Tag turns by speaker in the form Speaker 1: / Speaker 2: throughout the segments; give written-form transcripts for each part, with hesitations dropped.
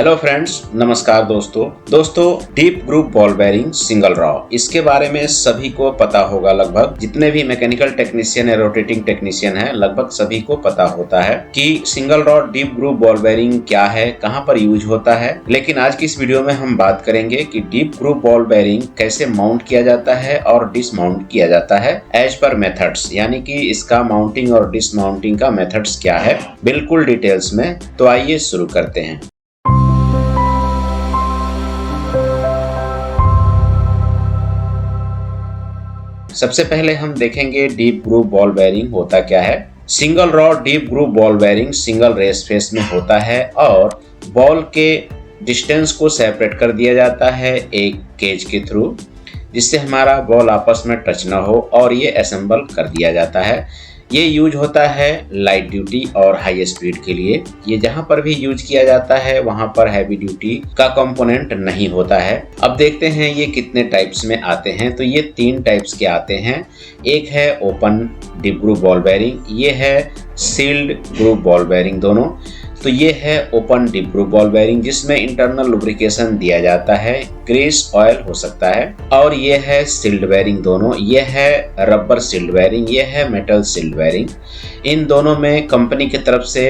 Speaker 1: Hello friends, नमस्कार दोस्तों deep groove ball bearing single row, इसके बारे में सभी को पता होगा। लगभग जितने भी मैकेनिकल टेक्नीशियन है, रोटेटिंग टेक्नीशियन है, लगभग सभी को पता होता है कि single row deep groove ball bearing क्या है, कहां पर यूज होता है। लेकिन आज की इस वीडियो में हम बात करेंगे कि डीप ग्रुप बॉल बेरिंग कैसे माउंट किया जाता है और डिसमाउंट किया जाता है एज पर मेथड्स, यानी कि इसका माउंटिंग और डिसमाउंटिंग का मेथड्स क्या है, बिल्कुल डिटेल्स में। तो आइए शुरू करते हैं। सबसे पहले हम देखेंगे डीप ग्रुप बॉल बेरिंग होता क्या है। Single row deep groove ball bearing single race face में होता है और बॉल के डिस्टेंस को सेपरेट कर दिया जाता है एक केज के थ्रू, जिससे हमारा बॉल आपस में टच ना हो, और ये असेंबल कर दिया जाता है। ये यूज होता है लाइट ड्यूटी और हाई स्पीड के लिए। ये जहां पर भी यूज किया जाता है वहां पर हैवी ड्यूटी का कंपोनेंट नहीं होता है। अब देखते हैं ये कितने टाइप्स में आते हैं। तो ये 3 टाइप्स के आते हैं। एक है open deep groove ball bearing, ये है सील्ड ग्रुप बॉल बेरिंग दोनों। तो ये है open deep groove ball bearing, जिसमें इंटरनल लुब्रिकेशन दिया जाता है, ग्रीस ऑयल हो सकता है। और ये है सील्ड बेरिंग दोनों, ये है रबर सील्ड बेरिंग, ये है मेटल सील्ड बेरिंग। इन दोनों में कंपनी की तरफ से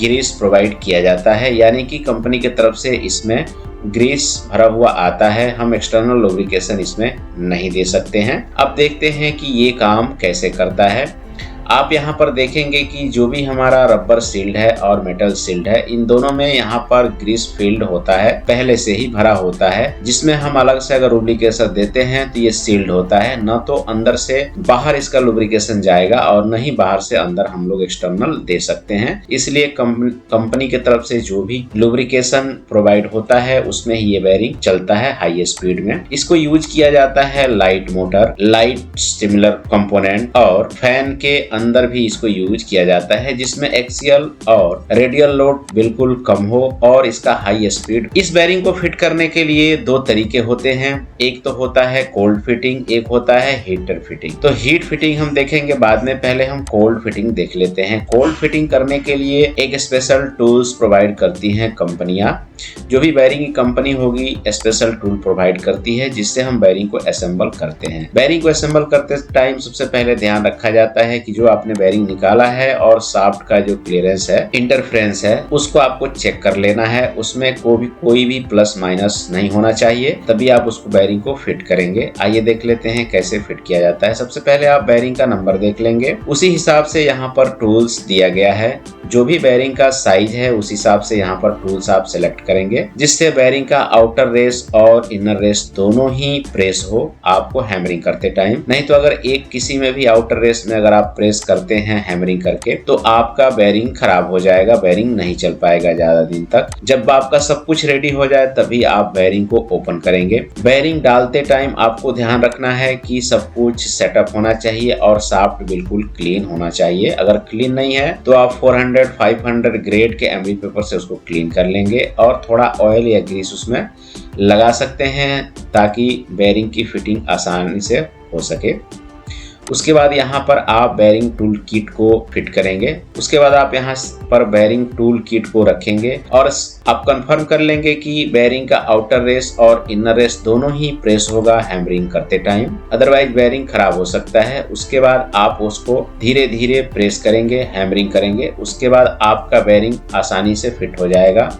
Speaker 1: ग्रीस प्रोवाइड किया जाता है, यानी कि कंपनी की तरफ से इसमें ग्रीस भरा हुआ आता है। हम एक्सटर्नल लुब्रिकेशन इसमें नहीं दे सकते हैं। अब देखते हैं कि ये काम कैसे करता है। आप यहाँ पर देखेंगे कि जो भी हमारा रबर सील्ड है और मेटल सील्ड है, इन दोनों में यहाँ पर ग्रीस फील्ड होता है, पहले से ही भरा होता है, जिसमें हम अलग से अगर लुब्रिकेशन देते हैं तो ये सील्ड होता है। न तो अंदर से बाहर इसका लुब्रिकेशन जाएगा और न ही बाहर से अंदर हम लोग एक्सटर्नल दे सकते हैं। इसलिए कंपनी की तरफ से जो भी लुब्रिकेशन प्रोवाइड होता है उसमें ही ये बेरिंग चलता है हाई स्पीड में। इसको यूज किया जाता है light motor, light similar component और फैन के अंदर भी इसको यूज किया जाता है, जिसमें एक्सियल और रेडियल लोड बिल्कुल कम हो और इसका हाई स्पीड। इस बेरिंग को फिट करने के लिए 2 तरीके होते हैं। एक तो होता है कोल्ड फिटिंग, एक होता है हीटर फिटिंग। तो हीट फिटिंग हम देखेंगे बाद में, पहले हम कोल्ड फिटिंग देख लेते हैं। कोल्ड फिटिंग करने के लिए एक स्पेशल टूल्स प्रोवाइड करती हैं कंपनियां। जो भी बेरिंग की कंपनी होगी स्पेशल टूल प्रोवाइड करती है, जिससे हम बेरिंग को असेंबल करते हैं। बेरिंग को असेंबल करते टाइम सबसे पहले ध्यान रखा जाता है कि जो आपने बेरिंग निकाला है और शाफ्ट का जो क्लियरेंस है, इंटरफ्रेंस है, उसको आपको चेक कर लेना है। उसमें कोई भी प्लस माइनस नहीं होना चाहिए, तभी आप उसको बेरिंग को फिट करेंगे। आइए देख लेते हैं कैसे फिट किया जाता है। सबसे पहले आप बेरिंग का नंबर देख लेंगे, उसी हिसाब से यहाँ पर टूल्स दिया गया है। जो भी बेरिंग का साइज है उस हिसाब से यहाँ पर टूल्स आप सेलेक्ट करेंगे, जिससे बेरिंग का आउटर रेस और इनर रेस दोनों ही प्रेस हो आपको हैमरिंग करते टाइम। नहीं तो अगर एक किसी में भी आउटर रेस में अगर आप प्रेस करते हैं हैमरिंग करके, तो आपका बेरिंग खराब हो जाएगा, बेरिंग नहीं चल पाएगा ज्यादा दिन तक। जब आपका सब कुछ रेडी हो जाए तभी आप बेरिंग को ओपन करेंगे। बेरिंग डालते टाइम आपको ध्यान रखना है कि सब कुछ सेटअप होना चाहिए और शाफ्ट बिल्कुल क्लीन होना चाहिए। अगर क्लीन नहीं है तो आप 400-500 ग्रेड के एमडी पेपर से उसको क्लीन कर लेंगे और थोड़ा ऑयल या ग्रीस उसमें लगा सकते हैं, ताकि बेरिंग की फिटिंग आसानी से हो सके। उसके बाद यहाँ पर आप बेरिंग टूल किट को फिट करेंगे। उसके बाद आप यहाँ पर बेरिंग टूल किट को रखेंगे और आप कंफर्म कर लेंगे कि बेरिंग का आउटर रेस और इनर रेस दोनों ही प्रेस होगा हैमरिंग करते टाइम, अदरवाइज बेरिंग खराब हो सकता है। उसके बाद आप उसको धीरे धीरे प्रेस करेंगे, हैमरिंग करेंगे। उसके बाद आपका बेरिंग आसानी से फिट हो जाएगा।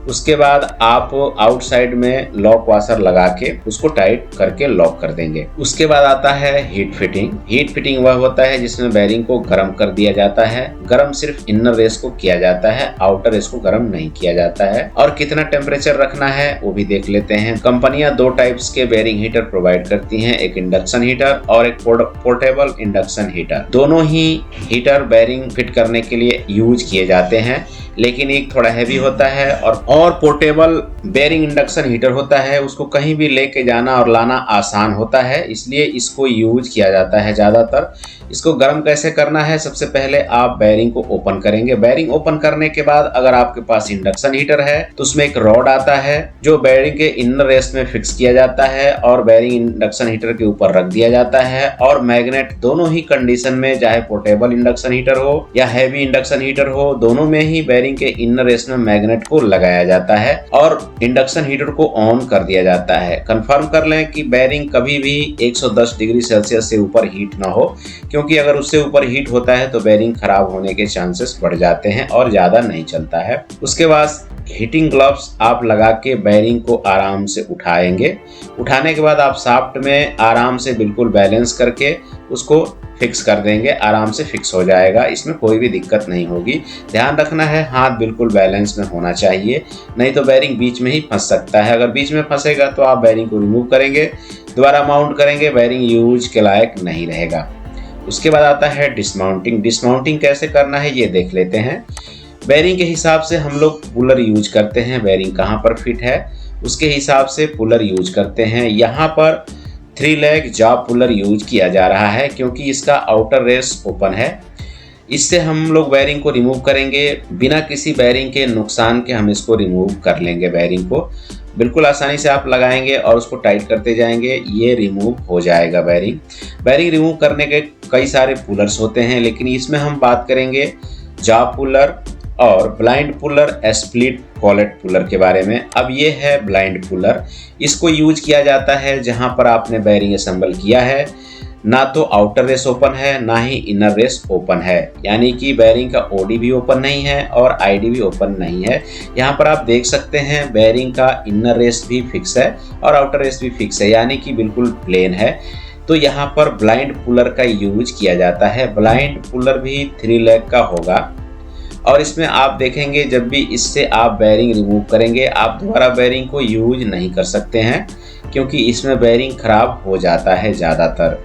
Speaker 1: उसके बाद आप आउटसाइड में लॉक वाशर लगा के उसको टाइट करके लॉक कर देंगे। उसके बाद आता है हीट फिटिंग। हीट फिटिंग वह होता है जिसमें बेरिंग को गर्म कर दिया जाता है। गर्म सिर्फ इनर रेस को किया जाता है, आउटर रेस को गर्म नहीं किया जाता है। और कितना टेम्परेचर रखना है वो भी देख लेते हैं। कंपनियां 2 टाइप्स के बेरिंग हीटर प्रोवाइड करती हैं, एक इंडक्शन हीटर और एक पोर्टेबल इंडक्शन हीटर। दोनों ही हीटर बेरिंग फिट करने के लिए यूज किए जाते हैं, लेकिन एक थोड़ा हैवी होता है और पोर्टेबल बेरिंग इंडक्शन हीटर होता है, उसको कहीं भी लेके जाना और लाना आसान होता है, इसलिए इसको यूज किया जाता है ज्यादातर। इसको गर्म कैसे करना है, सबसे पहले आप बेरिंग को ओपन करेंगे। बेरिंग ओपन करने के बाद अगर आपके पास इंडक्शन हीटर है तो उसमें एक रॉड आता है जो बेरिंग के इनर रेस में फिक्स किया जाता है और बेरिंग इंडक्शन हीटर के ऊपर रख दिया जाता है। और मैग्नेट दोनों ही कंडीशन में, चाहे पोर्टेबल इंडक्शन हीटर हो या हैवी इंडक्शन हीटर हो, दोनों में ही बेरिंग के इनर रेस में मैग्नेट को लगाया जाता है और इंडक्शन हीटर को ऑन कर दिया जाता है। कंफर्म कर लें कि बेरिंग कभी भी 110 डिग्री सेल्सियस से ऊपर हीट ना हो, क्योंकि अगर उससे ऊपर हीट होता है तो बेरिंग खराब होने के चांसेस बढ़ जाते हैं और ज्यादा नहीं चलता है। उसके बाद हीटिंग ग्लव्स आप लगा के बेरिंग को आराम से उठाएंगे। उठाने के बाद आप शाफ्ट में आराम से बिल्कुल बैलेंस करके उसको फिक्स कर देंगे, आराम से फिक्स हो जाएगा, इसमें कोई भी दिक्कत नहीं होगी। ध्यान रखना है हाथ बिल्कुल बैलेंस में होना चाहिए, नहीं तो बेरिंग बीच में ही फंस सकता है। अगर बीच में फंसेगा तो आप बेरिंग को रिमूव करेंगे, दोबारा माउंट करेंगे, बेरिंग यूज के लायक नहीं रहेगा। उसके बाद आता है डिसमाउंटिंग। डिसमाउंटिंग कैसे करना है ये देख लेते हैं। बेरिंग के हिसाब से हम लोग पुलर यूज करते हैं, बेरिंग कहाँ पर फिट है उसके हिसाब से पुलर यूज करते हैं। यहाँ पर 3 लेग जॉब पुलर यूज किया जा रहा है क्योंकि इसका आउटर रेस ओपन है। इससे हम लोग बेरिंग को रिमूव करेंगे, बिना किसी बेरिंग के नुकसान के हम इसको रिमूव कर लेंगे। बेरिंग को बिल्कुल आसानी से आप लगाएंगे और उसको टाइट करते जाएंगे, ये रिमूव हो जाएगा। बेरिंग रिमूव करने के कई सारे पुलर्स होते हैं, लेकिन इसमें हम बात करेंगे जॉब पुलर और blind puller, split collet puller के बारे में। अब ये है ब्लाइंड पुलर। इसको यूज किया जाता है जहां पर आपने बेरिंग असेंबल किया है, ना तो आउटर रेस ओपन है ना ही इनर रेस ओपन है, यानी कि बेरिंग का ओडी भी ओपन नहीं है और आईडी भी ओपन नहीं है। यहाँ पर आप देख सकते हैं बेरिंग का इनर रेस भी फिक्स है और आउटर रेस भी फिक्स है, यानी कि बिल्कुल प्लेन है। तो यहाँ पर ब्लाइंड पुलर का यूज किया जाता है। ब्लाइंड पुलर भी 3 लेग का होगा और इसमें आप देखेंगे जब भी इससे आप बेरिंग रिमूव करेंगे आप दोबारा बेरिंग को यूज नहीं कर सकते हैं, क्योंकि इसमें बेरिंग खराब हो जाता है ज़्यादातर।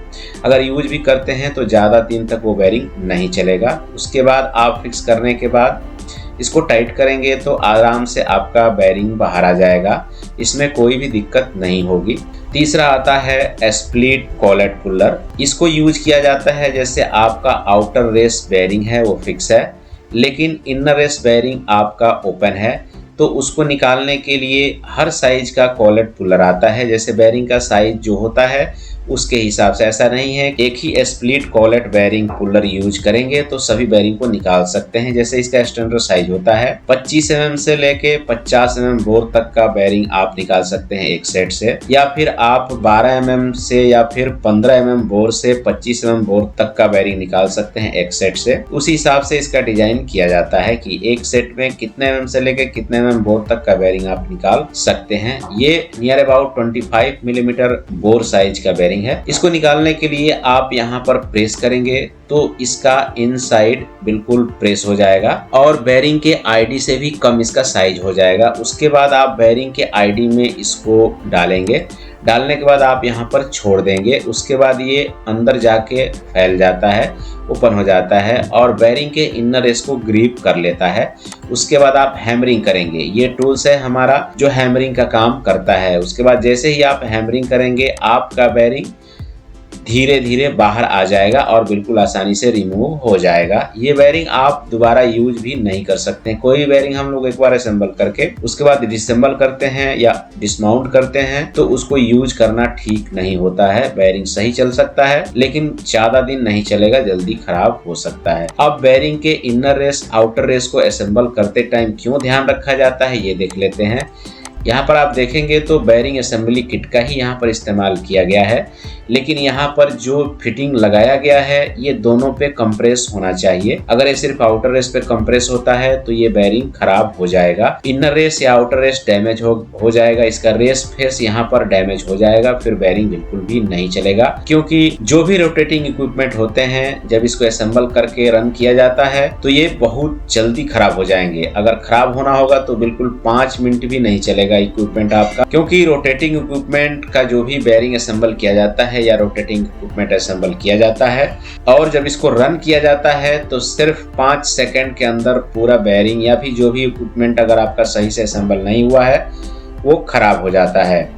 Speaker 1: अगर यूज भी करते हैं तो ज़्यादा दिन तक वो बेरिंग नहीं चलेगा। उसके बाद आप फिक्स करने के बाद इसको टाइट करेंगे तो आराम से आपका बेरिंग बाहर आ जाएगा, इसमें कोई भी दिक्कत नहीं होगी। तीसरा आता है स्प्लिट कॉलेट पुलर। इसको यूज किया जाता है जैसे आपका आउटर रेस बेरिंग है वो फिक्स है, लेकिन इनर रेस बेरिंग आपका ओपन है, तो उसको निकालने के लिए हर साइज का कॉलेट पुलर आता है। जैसे बेरिंग का साइज जो होता है उसके हिसाब से, ऐसा नहीं है एक ही split collet bearing puller use करेंगे तो सभी बेरिंग को निकाल सकते हैं। जैसे इसका स्टैंडर्ड साइज होता है 25 mm से लेके 50 mm बोर तक का बेरिंग आप निकाल सकते हैं एक सेट से, या फिर आप 12 mm से या फिर 15 mm बोर से 25 mm बोर तक का बेरिंग निकाल सकते हैं एक सेट से। उसी हिसाब से इसका डिजाइन किया जाता है कि एक सेट में कितने mm से लेके कितने mm बोर तक का बेरिंग आप निकाल सकते हैं। ये near about 25 millimetre bore size का बेरिंग है। इसको निकालने के लिए आप यहाँ पर प्रेस करेंगे तो इसका इनसाइड बिल्कुल प्रेस हो जाएगा और बेरिंग के आईडी से भी कम इसका साइज हो जाएगा। उसके बाद आप बेरिंग के आईडी में इसको डालेंगे, डालने के बाद आप यहाँ पर छोड़ देंगे। उसके बाद ये अंदर जाके फैल जाता है, ओपन हो जाता है और बेरिंग के इनर रेस को ग्रिप कर लेता है। उसके बाद आप हैमरिंग करेंगे, ये टूल्स है हमारा जो हैमरिंग का काम करता है। उसके बाद जैसे ही आप हैमरिंग करेंगे आपका बेरिंग धीरे धीरे बाहर आ जाएगा और बिल्कुल आसानी से रिमूव हो जाएगा। ये बेरिंग आप दोबारा यूज भी नहीं कर सकते। कोई भी बेरिंग हम लोग एक बार असेंबल करके उसके बाद डिसअसेंबल करते हैं या डिसमाउंट करते हैं तो उसको यूज करना ठीक नहीं होता है। बेरिंग सही चल सकता है लेकिन ज्यादा दिन नहीं चलेगा, जल्दी खराब हो सकता है। अब बेरिंग के इनर रेस आउटर रेस को असेंबल करते टाइम क्यों ध्यान रखा जाता है ये देख लेते हैं। यहाँ पर आप देखेंगे तो बेरिंग असेंबली किट का ही यहाँ पर इस्तेमाल किया गया है, लेकिन यहाँ पर जो फिटिंग लगाया गया है ये दोनों पे कंप्रेस होना चाहिए। अगर ये सिर्फ आउटर रेस पे कंप्रेस होता है तो ये बेरिंग खराब हो जाएगा, इनर रेस या आउटर रेस डैमेज हो जाएगा, इसका रेस फेस यहाँ पर डैमेज हो जाएगा, फिर बेरिंग बिल्कुल भी नहीं चलेगा। क्योंकि जो भी रोटेटिंग इक्विपमेंट होते हैं जब इसको असेंबल करके रन किया जाता है तो ये बहुत जल्दी खराब हो जाएंगे। अगर खराब होना होगा तो बिल्कुल 5 मिनट भी नहीं चलेगा इक्विपमेंट आपका, क्योंकि रोटेटिंग इक्विपमेंट का जो भी बेरिंग असेंबल किया जाता है या रोटेटिंग इक्विपमेंट असेंबल किया जाता है और जब इसको रन किया जाता है तो सिर्फ 5 सेकंड के अंदर पूरा बेरिंग या फिर जो भी इक्विपमेंट अगर आपका सही से असेंबल नहीं हुआ है वो खराब हो जाता है।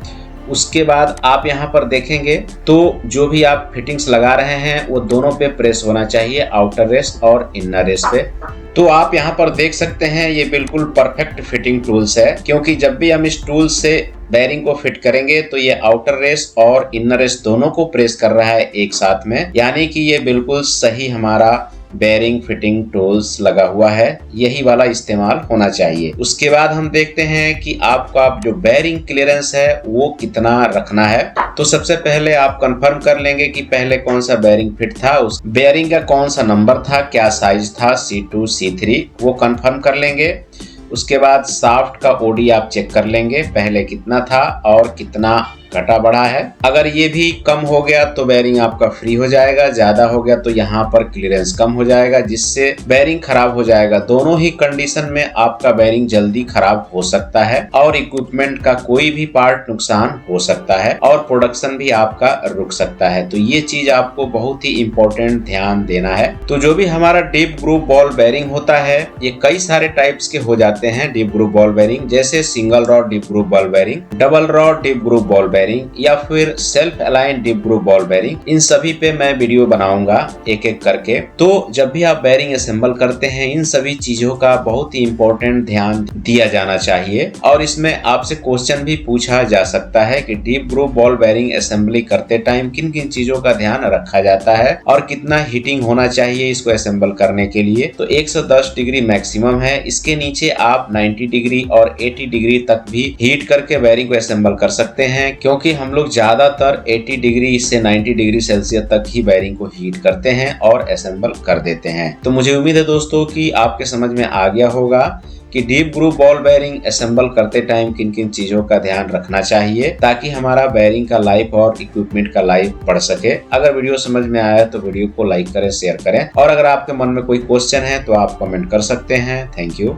Speaker 1: उसके बाद आप यहाँ पर देखेंगे तो जो भी आप फिटिंग्स लगा रहे हैं वो दोनों पे प्रेस होना चाहिए, आउटर रेस और इनर रेस पे। तो आप यहाँ पर देख सकते हैं ये बिल्कुल परफेक्ट फिटिंग टूल्स है, क्योंकि जब भी हम इस टूल से बेरिंग को फिट करेंगे तो ये आउटर रेस और इनर रेस दोनों को प्रेस कर रहा है एक साथ में, यानी कि ये बिल्कुल सही हमारा बेयरिंग फिटिंग टूल्स लगा हुआ है, यही वाला इस्तेमाल होना चाहिए। उसके बाद हम देखते हैं कि आपका जो बेयरिंग क्लियरेंस है वो कितना रखना है। तो सबसे पहले आप कंफर्म कर लेंगे कि पहले कौन सा बेयरिंग फिट था, उस बेयरिंग का कौन सा नंबर था, क्या साइज था, C2 C3, वो कंफर्म कर लेंगे। उसके बाद शाफ्ट का ओडी आप चेक कर लेंगे, पहले कितना था और कितना घटा बढ़ा है। अगर ये भी कम हो गया तो बेयरिंग आपका फ्री हो जाएगा, ज्यादा हो गया तो यहाँ पर क्लियरेंस कम हो जाएगा, जिससे बेयरिंग खराब हो जाएगा। दोनों ही कंडीशन में आपका बेयरिंग जल्दी खराब हो सकता है और इक्विपमेंट का कोई भी पार्ट नुकसान हो सकता है और प्रोडक्शन भी आपका रुक सकता है। तो ये चीज आपको बहुत ही इंपॉर्टेंट ध्यान देना है। तो जो भी हमारा डीप ग्रूव बॉल बेयरिंग होता है, ये कई सारे टाइप्स के हो जाते हैं डीप ग्रूव बॉल बेयरिंग, जैसे single row deep groove ball bearing, double row deep groove ball bearing या फिर self align deep groove ball bearing. इन सभी पे मैं वीडियो बनाऊंगा एक एक करके। तो जब भी आप बेयरिंग असेंबल करते हैं, इन सभी चीजों का बहुत ही इंपॉर्टेंट ध्यान दिया जाना चाहिए और इसमें आपसे क्वेश्चन भी पूछा जा सकता है कि deep groove ball bearing assembly करते टाइम किन किन चीजों का ध्यान रखा जाता है और कितना हीटिंग होना चाहिए इसको असेंबल करने के लिए। तो 110 डिग्री मैक्सिमम है, इसके नीचे आप 90 डिग्री और 80 डिग्री तक भी हीट करके बेयरिंग को असेंबल कर सकते हैं, क्योंकि हम लोग ज्यादातर 80 डिग्री से 90 डिग्री सेल्सियस तक ही बेयरिंग को हीट करते हैं और असेंबल कर देते हैं। तो मुझे उम्मीद है दोस्तों कि आपके समझ में आ गया होगा कि deep groove ball bearing assemble करते टाइम किन किन चीजों का ध्यान रखना चाहिए ताकि हमारा बेयरिंग का लाइफ और इक्विपमेंट का लाइफ बढ़ सके। अगर वीडियो समझ में आया तो वीडियो को लाइक करें, शेयर करें और अगर आपके मन में कोई क्वेश्चन है तो आप कमेंट कर सकते हैं। Thank you.